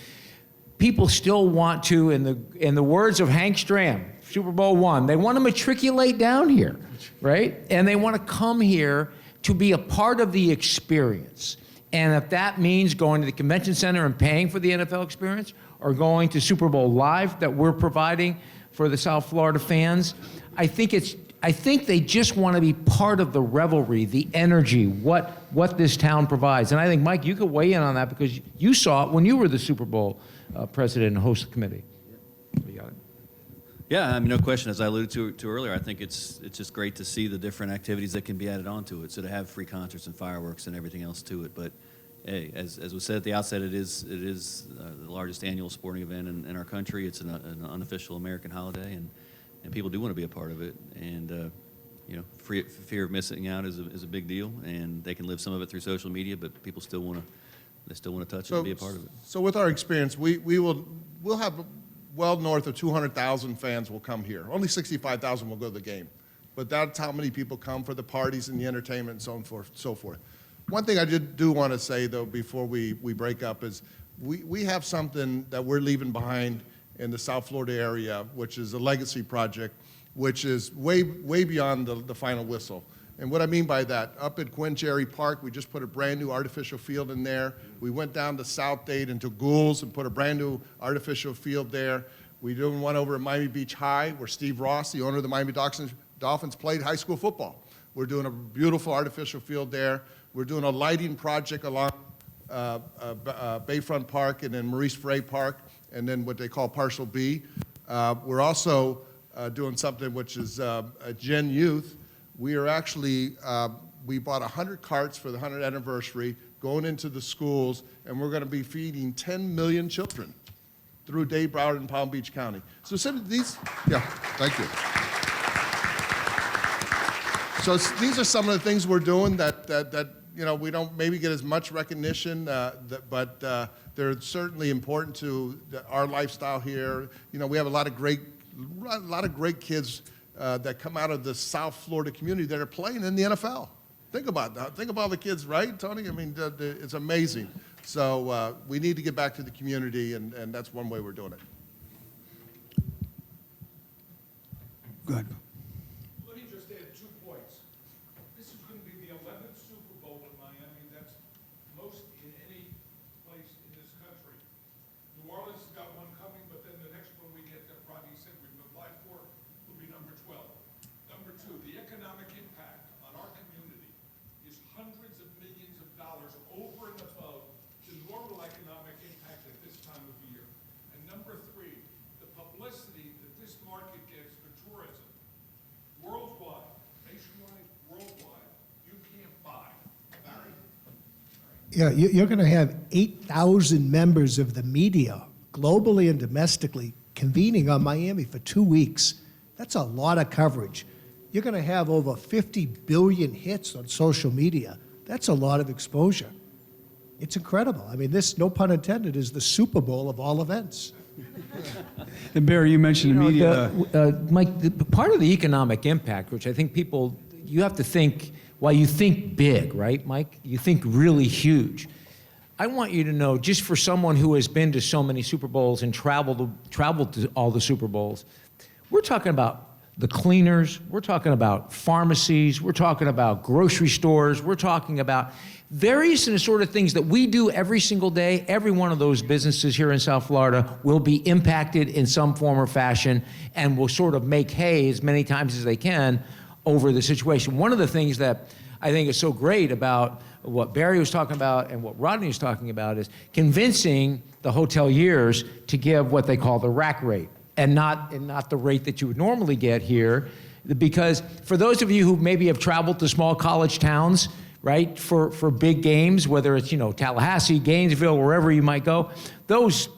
people still want to, in the words of Hank Stram, Super Bowl I, they want to matriculate down here, right? And they want to come here to be a part of the experience. And if that means going to the convention center and paying for the NFL experience, or going to Super Bowl Live that we're providing for the South Florida fans, I think they just want to be part of the revelry, the energy, what this town provides. And I think, Mike, you could weigh in on that because you saw it when you were the Super Bowl president and host of the committee. You got it. Yeah, I mean, no question. As I alluded to earlier, I think it's just great to see the different activities that can be added onto it. So to have free concerts and fireworks and everything else to it, but hey, as was said at the outset, it is the largest annual sporting event in our country. It's an unofficial American holiday, and people do want to be a part of it. And fear of missing out is a big deal, and they can live some of it through social media, but people still want to touch it and be a part of it. So with our experience, we'll have well north of 200,000 fans will come here. Only 65,000 will go to the game, but that's how many people come for the parties and the entertainment and so forth. One thing I do want to say, though, before we break up is we have something that we're leaving behind in the South Florida area, which is a legacy project, which is way beyond the final whistle. And what I mean by that, up at Quinn Cherry Park, we just put a brand new artificial field in there. We went down to South Dade into Goulds and put a brand new artificial field there. We're doing one over at Miami Beach High, where Steve Ross, the owner of the Miami Dolphins, played high school football. We're doing a beautiful artificial field there. We're doing a lighting project along Bayfront Park and then Maurice Frey Park, and then what they call Parcel B. We're also doing something which is a Gen Youth. We are actually, we bought 100 carts for the 100th anniversary, going into the schools, and we're going to be feeding 10 million children through Dade, Broward, and Palm Beach County. So thank you. So these are some of the things we're doing that we don't maybe get as much recognition, but they're certainly important to our lifestyle here. We have a lot of great kids that come out of the South Florida community that are playing in the NFL. Think about that. Think about the kids, right, Tony? I mean, it's amazing. So we need to get back to the community, and that's one way we're doing it. Go ahead. Let me just add 2 points. This is going to be the 11th Super Bowl in Miami. That's most in any place in this country. New Orleans has got one coming, but then the next one we get that Rodney said we can apply for will be number 12. Number 2, the economic impact on our community is hundreds of millions of dollars over and above the normal economic impact at this time of year. And number 3, the publicity that this market gets for tourism, worldwide, nationwide, worldwide, you can't buy. Barry? Yeah, you're going to have 8,000 members of the media, globally and domestically, convening on Miami for 2 weeks. That's a lot of coverage. You're going to have over 50 billion hits on social media. That's a lot of exposure. It's incredible. I mean, this, no pun intended, is the Super Bowl of all events. And Barry, you mentioned the media. Mike, part of the economic impact, which I think you have to think, while you think big, right, Mike? You think really huge. I want you to know, just for someone who has been to so many Super Bowls and traveled to all the Super Bowls, we're talking about the cleaners, we're talking about pharmacies, we're talking about grocery stores, we're talking about various and sort of things that we do every single day. Every one of those businesses here in South Florida will be impacted in some form or fashion and will sort of make hay as many times as they can over the situation. One of the things that I think is so great about what Barry was talking about and what Rodney was talking about is convincing the hoteliers to give what they call the rack rate, and not the rate that you would normally get here Because for those of you who maybe have traveled to small college towns, right, for big games, whether it's, Tallahassee, Gainesville, wherever you might go, those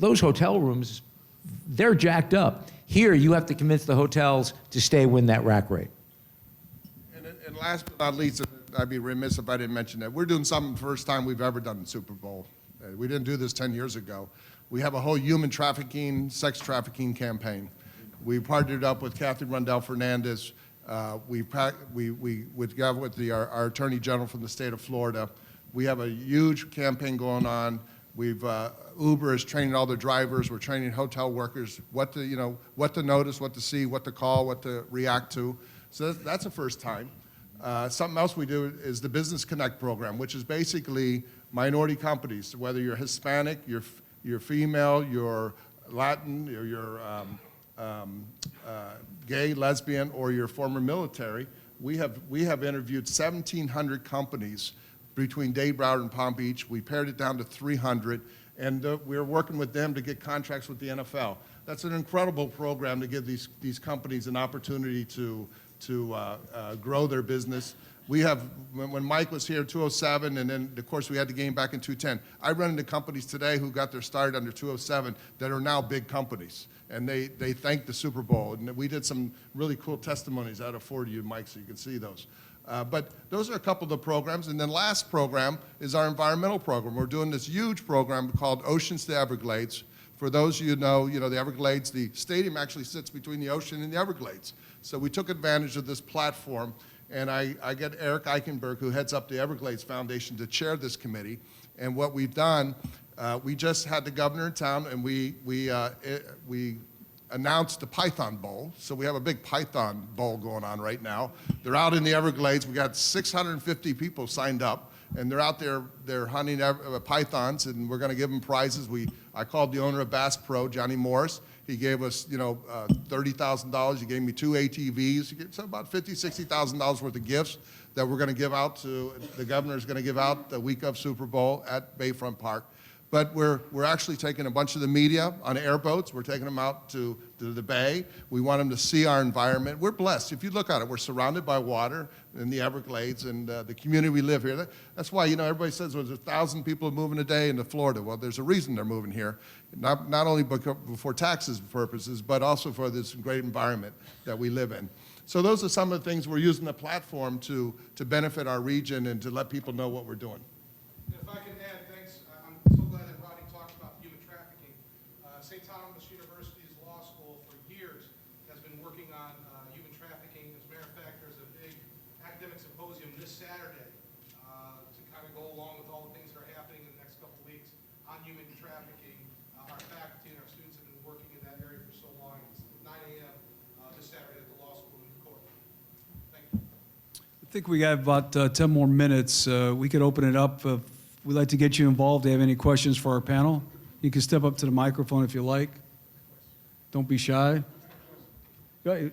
hotel rooms, they're jacked up. Here, you have to convince the hotels to stay within that rack rate. And last but not least, I'd be remiss if I didn't mention that. We're doing something the first time we've ever done in Super Bowl. We didn't do this 10 years ago. We have a whole human trafficking, sex trafficking campaign. We partnered up with Catherine Rundell Fernandez. We got with our Attorney General from the state of Florida. We have a huge campaign going on. Uber is training all their drivers. We're training hotel workers what to notice, what to see, what to call, what to react to. So that's the first time. Something else we do is the Business Connect program, which is basically minority companies, whether you're Hispanic, you're female, you're Latin, or you're gay, lesbian, or you're former military. We have interviewed 1,700 companies between Dade, Broward, and Palm Beach. We pared it down to 300, and we're working with them to get contracts with the NFL. That's an incredible program to give these companies an opportunity to grow their business. We have, when Mike was here, 207, and then, of course, we had the game back in 210. I run into companies today who got their start under 207 that are now big companies, and they thank the Super Bowl. And we did some really cool testimonies out of forward to you, Mike, so you can see those. But those are a couple of the programs. And then last program is our environmental program. We're doing this huge program called Oceans to Everglades. For those of you who know the Everglades, the stadium actually sits between the ocean and the Everglades. So we took advantage of this platform, and I get Eric Eichenberg, who heads up the Everglades Foundation, to chair this committee. And what we've done, we just had the governor in town, and we announced the Python Bowl. So we have a big Python Bowl going on right now. They're out in the Everglades. We got 650 people signed up, and they're out there, they're hunting pythons, and we're gonna give them prizes. I called the owner of Bass Pro, Johnny Morris. He gave us, $30,000. He gave me 2 ATVs. He gave us about $50,000, $60,000 worth of gifts that we're gonna give out the governor's gonna give out the week of Super Bowl at Bayfront Park. But we're actually taking a bunch of the media on airboats. We're taking them out to the bay. We want them to see our environment. We're blessed. If you look at it, we're surrounded by water in the Everglades, and the community we live here. That's why, everybody says there's 1,000 people moving a day into Florida. Well, there's a reason they're moving here, not only for taxes purposes, but also for this great environment that we live in. So those are some of the things we're using the platform to benefit our region and to let people know what we're doing. If I can add, thanks. I'm so glad that Rodney talked about human trafficking. St. Thomas University's law school for years has been working on human trafficking. As a matter of fact, there's a big academic symposium this Saturday to kind of go along with all the things that are happening in the next couple of weeks on human trafficking. Our faculty and our students have been working in that area for so long. It's 9 a.m. This Saturday at the law school in Court. Thank you. I think we got about 10 more minutes. We could open it up. We'd like to get you involved. Do you have any questions for our panel? You can step up to the microphone if you like. Don't be shy. Would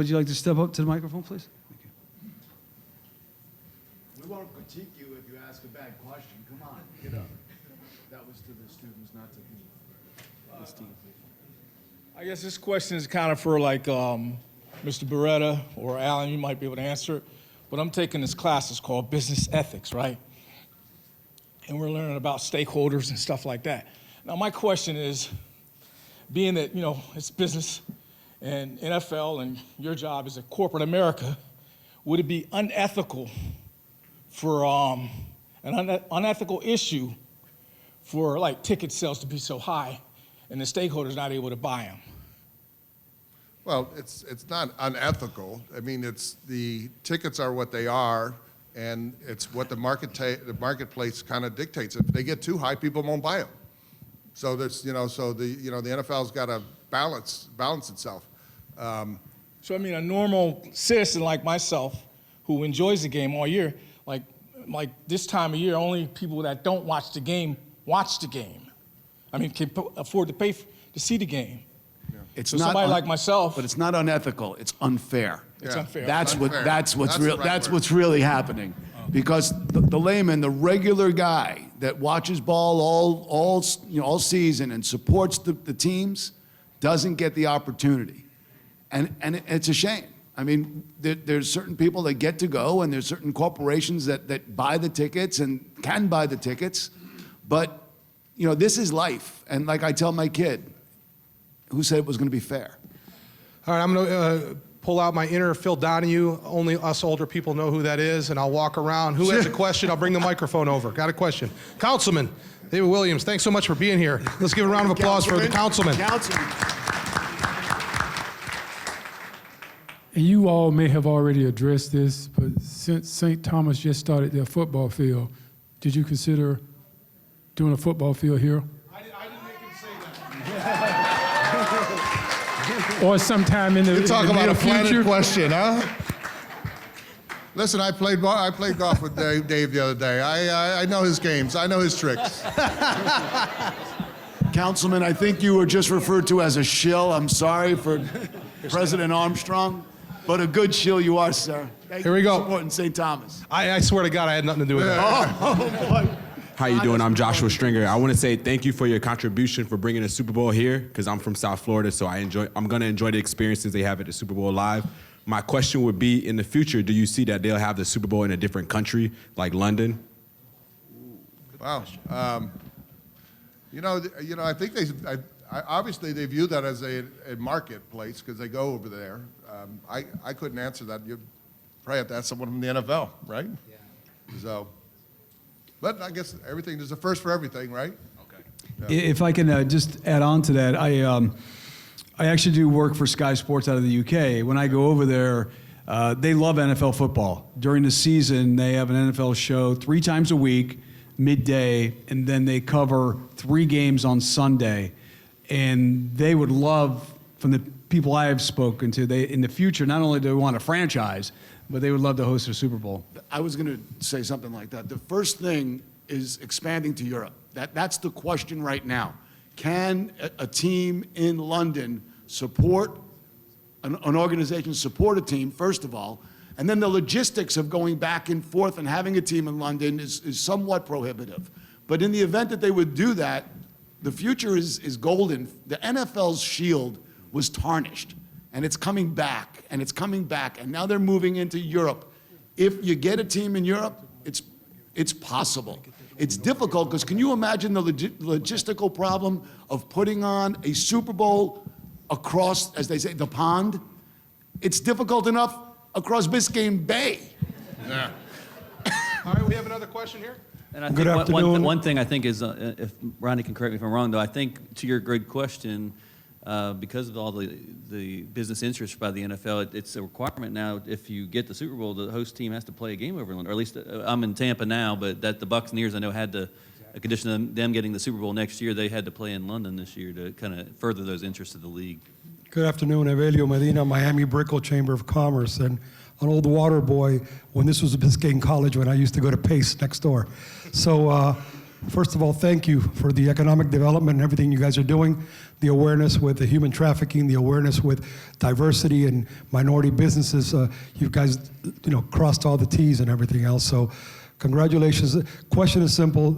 you like to step up to the microphone, please? Thank you. We won't critique you if you ask a bad question. Come on, get up. That was to the students, not to me. This team. I guess this question is kind of for Mr. Barreto or Alan, you might be able to answer it. But I'm taking this class, it's called Business Ethics, right? And we're learning about stakeholders and stuff like that. Now, my question is, being that, it's business and NFL and your job is at corporate America, would it be unethical for an unethical issue for ticket sales to be so high and the stakeholders not able to buy them? Well, it's not unethical. I mean, the tickets are what they are, and it's what the marketplace kind of dictates. If they get too high, people won't buy them. So there's, the NFL's got to balance itself. So I mean, a normal citizen like myself, who enjoys the game all year, like this time of year, only people that don't watch the game watch the game. I mean, can afford to pay to see the game. It's So not somebody like myself, but it's not unethical. It's unfair. it's unfair. That's Unfair. that's what's That's real. the right That's word. what's really happening, because the layman, the regular guy that watches ball all season and supports the teams, doesn't get the opportunity. it's a shame. I mean, there's certain people that get to go, and there's certain corporations that buy the tickets and can buy the tickets. But, you know, this is life. And like I tell my kid, who said it was going to be fair? All right, I'm going to pull out my inner Phil Donahue. Only us older people know who that is, and I'll walk around. Who has a question? I'll bring the microphone over. Got a question? Councilman David Williams, thanks so much for being here. Let's give a round of applause for the councilman. And you all may have already addressed this, but since St. Thomas just started their football field, did you consider doing a football field here? I didn't make him say that. Or sometime in the, You're talking in the about near a planted future? question, huh? Listen, I played golf with Dave the other day. I know his games. I know his tricks. Councilman, I think you were just referred to as a shill. I'm sorry for President Armstrong, but a good shill you are, sir. Thank Here we you go. for supporting St. Thomas. I swear to God, I had nothing to do with that. Oh, boy. How you doing? I'm Joshua Stringer. I want to say thank you for your contribution for bringing the Super Bowl here, because I'm from South Florida, so I'm going to enjoy the experiences they have at the Super Bowl live. My question would be, in the future, do you see that they'll have the Super Bowl in a different country, like London? Wow. I think obviously they view that as a marketplace because they go over there. I couldn't answer that. You probably have to ask someone from the NFL, right? Yeah. So, but I guess there's a first for everything, right? Okay. Yeah. If I can just add on to that, I actually do work for Sky Sports out of the UK. When I go over there, they love NFL football. During the season, they have an NFL show 3 times a week, midday, and then they cover 3 games on Sunday. And they would love, from the people I have spoken to, in the future, not only do they want a franchise, but they would love to host a Super Bowl. I was going to say something like that. The first thing is expanding to Europe. That's the question right now. Can a team in London support, an organization support a team, first of all, and then the logistics of going back and forth and having a team in London is somewhat prohibitive. But in the event that they would do that, the future is golden. The NFL's shield was tarnished, and it's coming back, and it's coming back, and now they're moving into Europe. If you get a team in Europe, it's possible. It's difficult, because can you imagine the logistical problem of putting on a Super Bowl across, as they say, the pond? It's difficult enough across Biscayne Bay. Yeah. All right, we have another question here. And I Good think afternoon. one thing I think is, if Rodney can correct me if I'm wrong, though, I think to your good question, because of all the business interest by the NFL, it's a requirement now. If you get the Super Bowl, the host team has to play a game over in London. Or at least I'm in Tampa now, but that the Buccaneers I know had to, a condition of them getting the Super Bowl next year, they had to play in London this year to kind of further those interests of the league. Good afternoon, Evelio Medina, Miami Brickell Chamber of Commerce, and an old water boy when this was a Biscayne College when I used to go to Pace next door. So first of all, thank you for the economic development and everything you guys are doing, the awareness with the human trafficking, the awareness with diversity and minority businesses. You guys, crossed all the T's and everything else. So congratulations. Question is simple.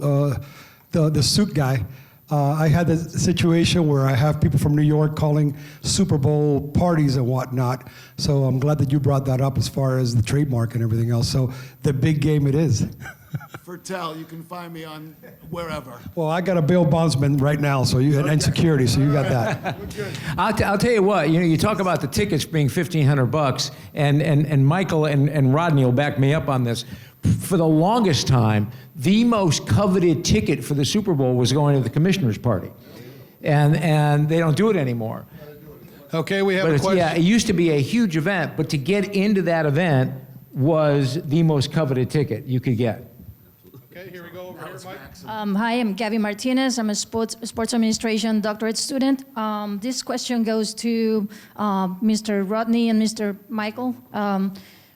The suit guy. I had a situation where I have people from New York calling Super Bowl parties and whatnot. So I'm glad that you brought that up as far as the trademark and everything else. So the big game it is. Fertel, you can find me on wherever. Well, I got a bail bondsman right now, so you and security, so you got that. I'll tell you what, you talk about the tickets being $1,500, and Michael and Rodney will back me up on this. For the longest time, the most coveted ticket for the Super Bowl was going to the commissioner's party. And they don't do it anymore. Okay, we have But a question. yeah, it used to be a huge event, but to get into that event was the most coveted ticket you could get. Okay, here we go over here, Mike. Hi, I'm Gabby Martinez. I'm a sports administration doctorate student. This question goes to Mr. Rodney and Mr. Michael.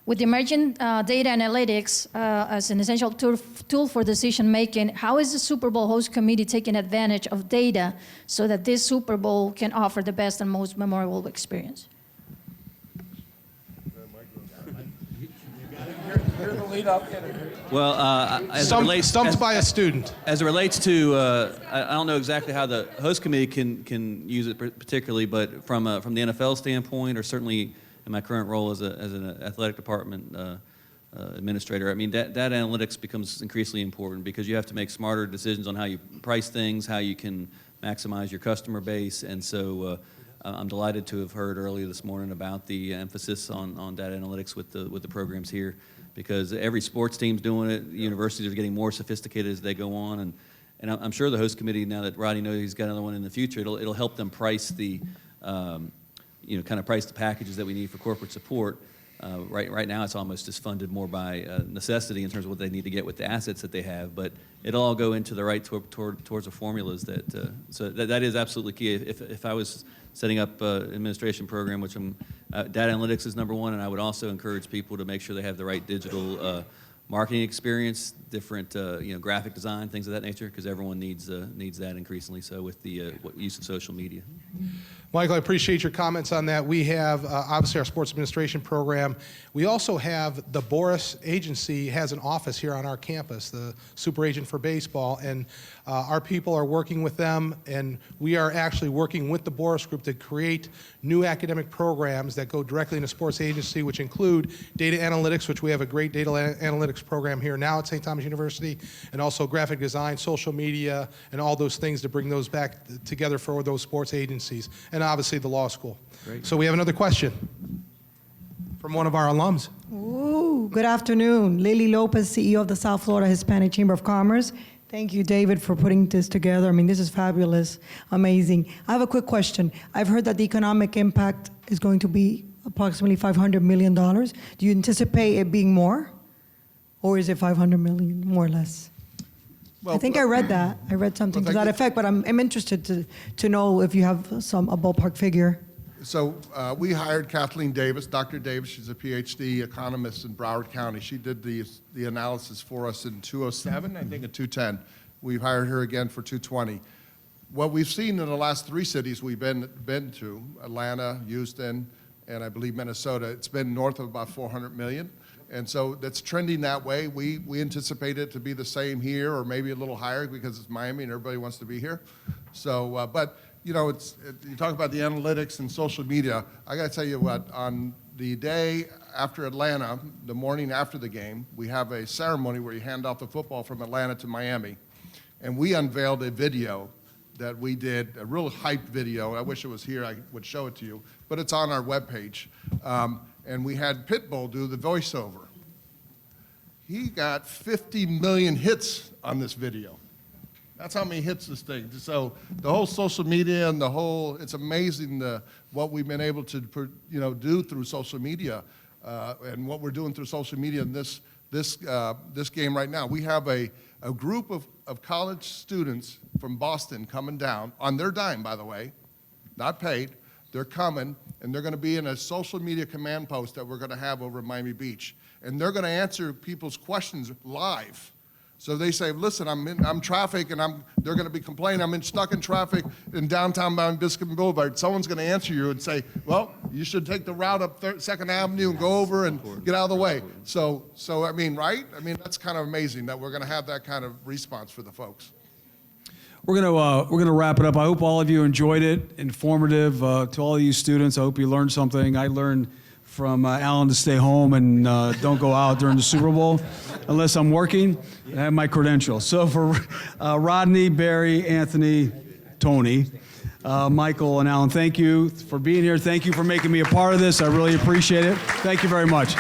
With the emerging data analytics as an essential tool for decision making, how is the Super Bowl host committee taking advantage of data so that this Super Bowl can offer the best and most memorable experience? You're the lead up hitter. Well, Stumped by a student. As it relates to, I don't know exactly how the host committee can use it particularly, but from the NFL standpoint, or certainly in my current role as an athletic department administrator, I mean, data analytics becomes increasingly important because you have to make smarter decisions on how you price things, how you can maximize your customer base, and so I'm delighted to have heard earlier this morning about the emphasis on data analytics with the programs here, because every sports team's doing it. The universities are getting more sophisticated as they go on, and I'm sure the host committee, now that Rodney knows he's got another one in the future, it'll help them price the kind of price the packages that we need for corporate support. Right now, it's almost just funded more by necessity in terms of what they need to get with the assets that they have, but it'll all go into the right towards the formulas so that is absolutely key. If I was setting up an administration program, which data analytics is number one, and I would also encourage people to make sure they have the right digital marketing experience, different graphic design, things of that nature, because everyone needs that increasingly so with the use of social media. Michael, I appreciate your comments on that. We have obviously our sports administration program. We also have the Boris Agency has an office here on our campus, the super agent for baseball, and our people are working with them, and we are actually working with the Boris Group to create new academic programs that go directly into sports agency, which include data analytics, which we have a great data analytics program here now at St. Thomas University, and also graphic design, social media, and all those things to bring those back together for those sports agencies, and obviously the law school. Great. So we have another question from one of our alums. Ooh, good afternoon. Lily Lopez, CEO of the South Florida Hispanic Chamber of Commerce. Thank you, David, for putting this together. I mean, this is fabulous, amazing. I have a quick question. I've heard that the economic impact is going to be approximately $500 million. Do you anticipate it being more? Or is it $500 million, more or less? Well, I think I read that. I read something to that effect, but I'm interested to know if you have a ballpark figure. So we hired Kathleen Davis, Dr. Davis. She's a PhD economist in Broward County. She did the analysis for us in 2007, I think in 2010. We've hired her again for 2020. What we've seen in the last 3 cities we've been to, Atlanta, Houston, and I believe Minnesota, it's been north of about 400 million. And so that's trending that way. We anticipate it to be the same here, or maybe a little higher because it's Miami and everybody wants to be here. So, but you talk about the analytics and social media. I got to tell you what, on the day after Atlanta, the morning after the game, we have a ceremony where you hand off the football from Atlanta to Miami. And we unveiled a video that we did, a real hyped video. I wish it was here, I would show it to you, but it's on our webpage. And we had Pitbull do the voiceover. He got 50 million hits on this video. That's how many hits this thing. So the whole social media and it's amazing what we've been able to do through social media and what we're doing through social media in this game right now. We have a group of college students from Boston coming down, on their dime, by the way, not paid. They're coming, and they're going to be in a social media command post that we're going to have over at Miami Beach. And they're going to answer people's questions live. So they say, listen, I'm traffic, and they're going to be complaining, stuck in traffic in downtown Mount Biscayne Boulevard. Someone's going to answer you and say, well, you should take the route up 2nd Avenue and go over and get out of the way. So I mean, right? I mean, that's kind of amazing that we're going to have that kind of response for the folks. We're gonna wrap it up. I hope all of you enjoyed it. Informative to all of you students. I hope you learned something. I learned from Alan to stay home and don't go out during the Super Bowl unless I'm working and I have my credentials. So for Rodney, Barry, Anthony, Tony, Michael, and Alan, thank you for being here. Thank you for making me a part of this. I really appreciate it. Thank you very much.